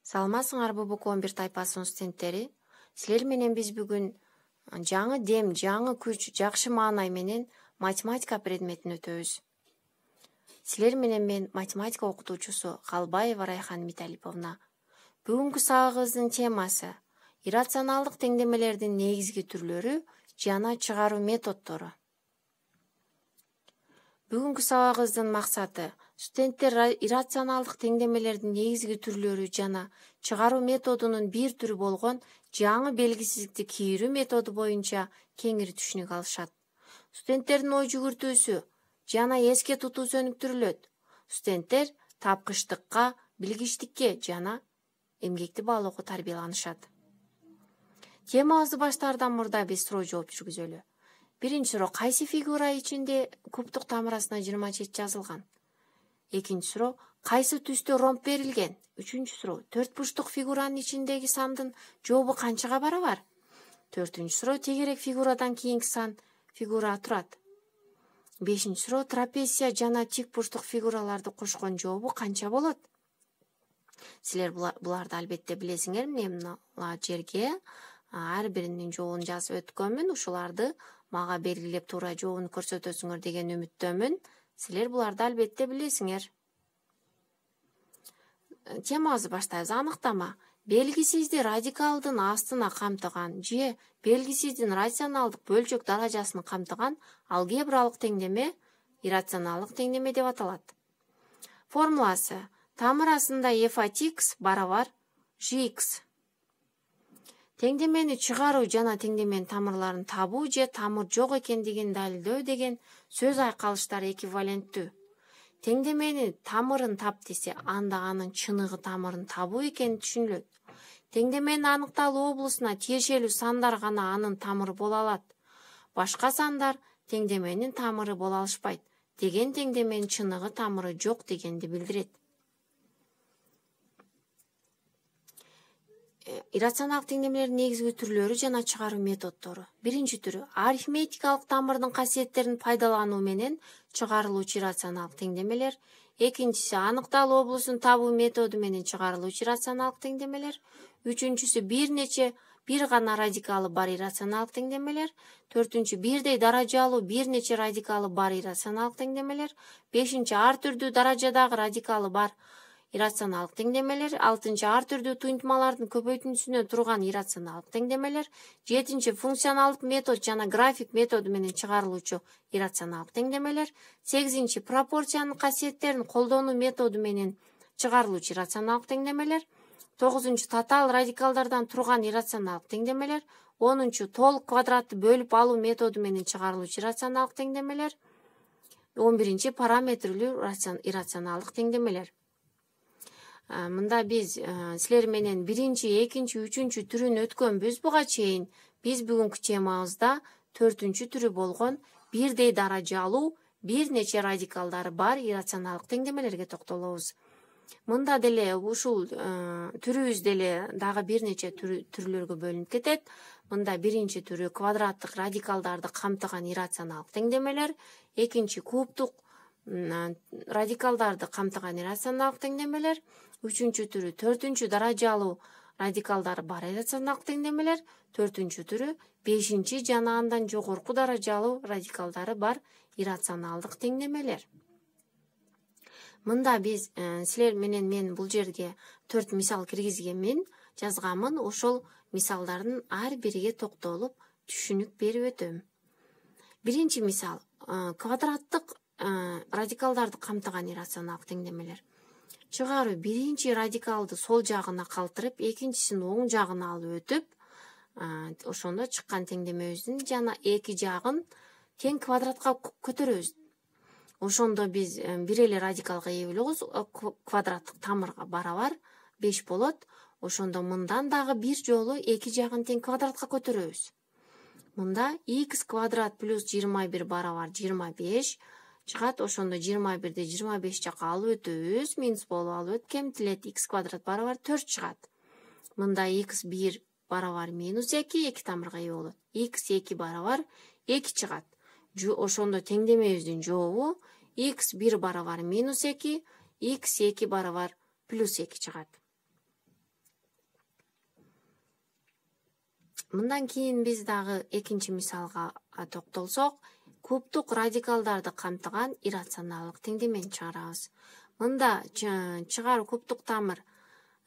Саламатсыңарбы БК 11 тайпасынын студенттери? Силер менен биз бүгүн жаңы дем, жаңы күч, жакшы маанай менен математика предметин өтөбүз. Силер менен мен математика окутуучусу Калбаева Райхан Миталиповна. Бүгүнкү сабагыбыздын темасы иррационалдык теңдемелердин негизги түрлөрү жана чыгаруу методдору. Бүгүнкү сабагыбыздын максаты студенттер иррационалдык теңдемелердин негизги түрлөрү жана чыгаруу методунун бир түрү болгон жаңы белгисиздикти кийирүү методу боюнча кеңири түшүнүк алышат. Студенттердин ой жүгүртүүсү жана эске тутуу өнүктүрүлөт. Студенттер тапкычтыкка, билгичтикке жана эмгекти баалоого тарбияланышат. Темабызды баштаардан мурда биз суроо жооп жүргүзөлү. Биринчи суроо: кайсы фигура ичинде кубтук тамырасына 27 жазылган? Экинчи суроо: кайсы түстө ромб берилген? Үчүнчү суроо: төрт бурчтук фигуранын ичиндеги сандын жообу канчага барабар? Төртүнчү суроо: тегерек фигурадан кийинки сан фигура турат. Бешинчи суроо: трапеция жана тик бурчтук фигураларды кошкон жообу канча болот? Силер буларды албетте билесиңер. Мен мына жерге ар биринин жообун жазып өткөнмүн. Ушуларды мага белгилеп туура жообун көрсөтөсүңөр деген үмүттөмүн. Силер буларды албетте билесиңер. Темабызды баштайбыз. Аныктама: белгисизди радикалдын астына камтыган же белгисиздин рационалдык бөлчөк даражасын камтыган алгебралык теңдеме иррационалдык теңдеме деп аталат. Формуласы: тамырасында f от x барабар gx. Теңдемени чыгаруу жана теңдеменин тамырларын табуу же тамыр жок экендигин далилдөө деген сөз айкалыштары эквиваленттүү. Теңдемени тамырын тап десе, анда анын чыныгы тамырын табуу экени түшүнүлөт. Теңдеменин аныкталуу облусуна тиешелүү сандар гана анын тамыры боло алат. Башка сандар теңдеменин тамыры боло алышпайт деген теңдеменин чыныгы тамыры жок дегенди билдирет. Иррационалдык теңдемелердин негизги түрлөрү жана чыгаруу методдору. Биринчи түрү: арифметикалык тамырдын касиеттерин пайдалануу менен чыгарылуучу иррационалдык теңдемелер. Экинчиси: аныкталуу облусун табуу методу менен чыгарылуучу иррационалдык теңдемелер. Үчүнчүсү: бир гана радикалы бар иррационалдык теңдемелер. Төртүнчү: бирдей даражалуу бир нече радикалы бар иррационалдык теңдемелер. Бешинчи: ар түрдүү даражадагы радикалы бар иррационалдык теңдемелер. Алтынчы: ар түрдүү туйнтмалардын көбөйтүндүсүнөн турган иррационалдык теңдемелер. Жетинчи: функционалдык метод жана график методу менен чыгарылуучу иррационалдык теңдемелер. Сегизинчи: пропорциянын касиеттерин колдонуу методу менен чыгарылуучу иррационалдык теңдемелер. Тогузунчу: татаал радикалдардан турган иррационалдык теңдемелер. Онунчу: толук квадратты бөлүп алуу методу менен чыгарылуучу иррационалдык теңдемелер. 11-чи: параметрлүү иррационалдык теңдемелер. Мында биз силер менен биринчи, экинчи, үчүнчү түрүн өткөнбүз буга чейин. Биз бүгүнкү темабызда төртүнчү түрү болгон бирдей даражалуу бир нече радикалдары бар иррационалдык теңдемелерге токтолобуз. Мында деле ушул түрүбүз деле дагы бир нече түрлөргө бөлүнүп кетет. Мында биринчи түрү квадраттык радикалдарды камтыган иррационалдык теңдемелер. Экинчи кубтук радикалдарды камтыган иррационалдык теңдемелер. Үчүнчү түрү төртүнчү даражалуу радикалдары бар иррационалдык теңдемелер. Төртүнчү түрү бешинчи жана андан жогорку даражалуу радикалдары бар иррационалдык теңдемелер. Мында биз силер менен мен бул жерге 4 мисал киргизгенмин, жазганмын. Ошол мисалдардын ар бириге токтолуп түшүнүк берип өтөм. Биринчи мисал: квадраттык радикалдарды камтыган иррационалдык теңдемелер. Чыгаруу: биринчи радикалды сол жагына калтырып, экинчисин оң жагына алып өтүп, ошондо чыккан теңдемебиздин жана эки жагын тең квадратка көтөрөбүз. Ошондо биз бир эле радикалга ээ болобуз. Квадраттык тамырга барабар 5 болот. Ошондо мындан дагы бир жолу эки жагын тең квадратка көтөрөбүз. Мында x квадрат плюс 21 барабар 25 чыгат. Ошондо 21-ди 25 жака алып өтөбүз. Минус болуп алып өткемтилет. X квадрат барабар 4 чыгат. Мында x1 барабар минус 2, эки тамырга ээ болот. x2 барабар 2 чыгат. Ошондо теңдемебиздин жообу x1 барабар минус 2, x2 барабар плюс 2 чыгат. Мындан кийин биз дагы экинчи мисалга токтолсок, кубтук радикалдарды камтыган иррационалдык теңдемени чыгарабыз. Мында чыгаруу кубтук тамыр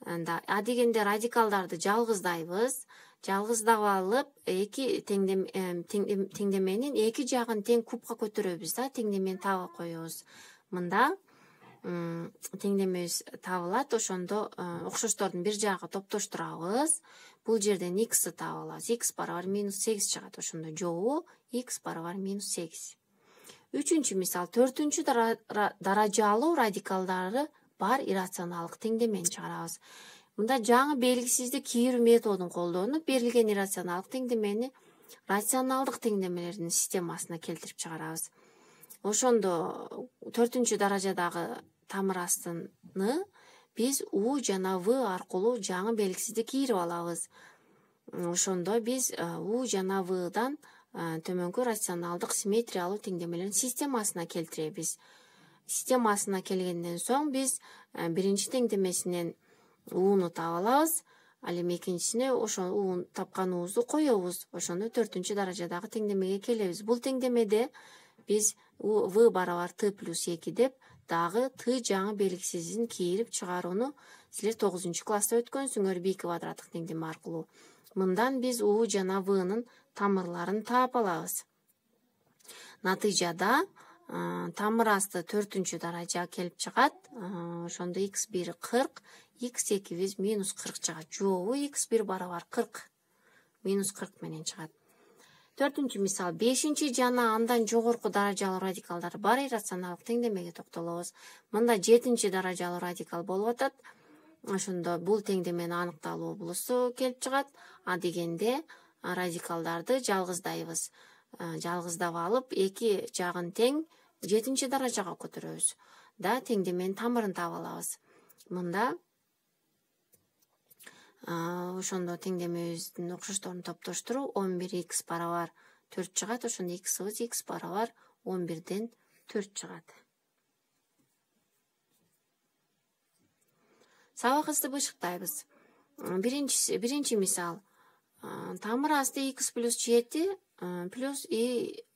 дегенде радикалдарды жалгыздайбыз. Жалгыздап алып, эки теңдеменин эки жагын тең кубка көтөрөбүз да, теңдемени таба коебуз. Мында теңдемебиз табылат, ошондо окшоштордун бир жагы топтоштурабыз. Бул жерден x'ти таап алабыз. X барабар -8 чыгат. Ошондо жобу x барабар -8. Үчүнчү мисал, 4-чү даражалуу радикалдары бар иррационалдык теңдемени чыгарабыз. Мында жаңы белгисиздик кийирүү методун колдонуп, берилген иррационалдык теңдемени рационалдык теңдемелердин системасына келтирип чыгарабыз. Ошондо 4-чү даражадагы тамыр астыны биз U жана V аркылуу жаңы белгисиздик кийирип алабыз. Ошондо биз U жана V'дан төмөнкү рационалдык симметриялуу теңдемелердин системасына келтиребиз. Системасына келгенден соң биз биринчи теңдемесинен U'ну таап алабыз. Ал эми экинчисине ошо U'ну тапканыбызды коебуз. Ошондо 4-чү даражадагы теңдемеге келебиз. Бул теңдемеде биз V барабар T плюс 2 деп дагы T жаңы белгисизин кийирип чыгарууну силер 9-класста өткөнсүңөр B квадраттык теңдеме аркылуу. Мындан биз U жана V'нын тамырларын таап алабыз. Натыйжада тамыр асты 4-чү даража келип чыгат. Ошондо x1 40, x2 биз -40 чыгат. Жобу x1 барабар 40, -40 менен чыгат. 4-чү мисал, 5-чи жана андан жогорку даражалуу радикалдар бар иррационалдык теңдемеге токтолобуз. Мында 7-чи даражалуу радикал болуп атат. Ошондо бул теңдемени аныкталуу булусу келип чыгат. Дегенде радикалдарды жалгыздайбыз. Жалгыздап алып, эки жагын тең 7-чи даражага көтөрөбүз. Да теңдеменин тамырын таап алабыз. Мында ошондо теңдемебиздин окшошторун топтоштуруу 11x барабар 4 чыгат. Ошондо x'ыбыз x барабар 11ден 4 чыгат. Сабагыбызды бышыктайбыз. Биринчи мисал, тамыр асты x плюс 7 плюс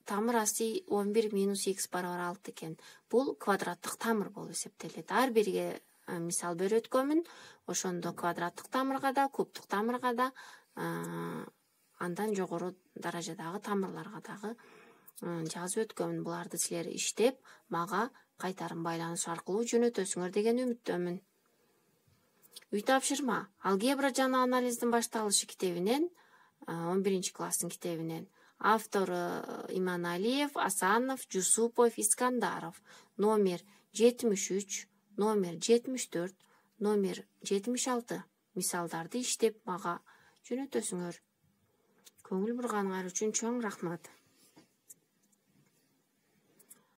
тамыр асты 11 минус x барабар 6 экен. Бул квадраттык тамыр болуп эсептелет. Ар бирге мисал берип өткөнмүн. Ошондо квадраттык тамырга да, кубтук тамырга да, андан жогору даражадагы тамырларга дагы жазып өткөнмүн. Буларды силер иштеп, мага кайтарым байланыш аркылуу жөнөтөсүңөр деген үмүттөмүн. Үй тапшырма. Алгебра жана анализдин башталышы китебинен, 11-класстын китебинен. Автору Иманалиев, Асанов, Жусупов, Искандаров. Номер 73, номер 74, номер 76 мисалдарды иштеп мага жөнөтөсүңөр. Көңүл бурганыңар үчүн чоң рахмат.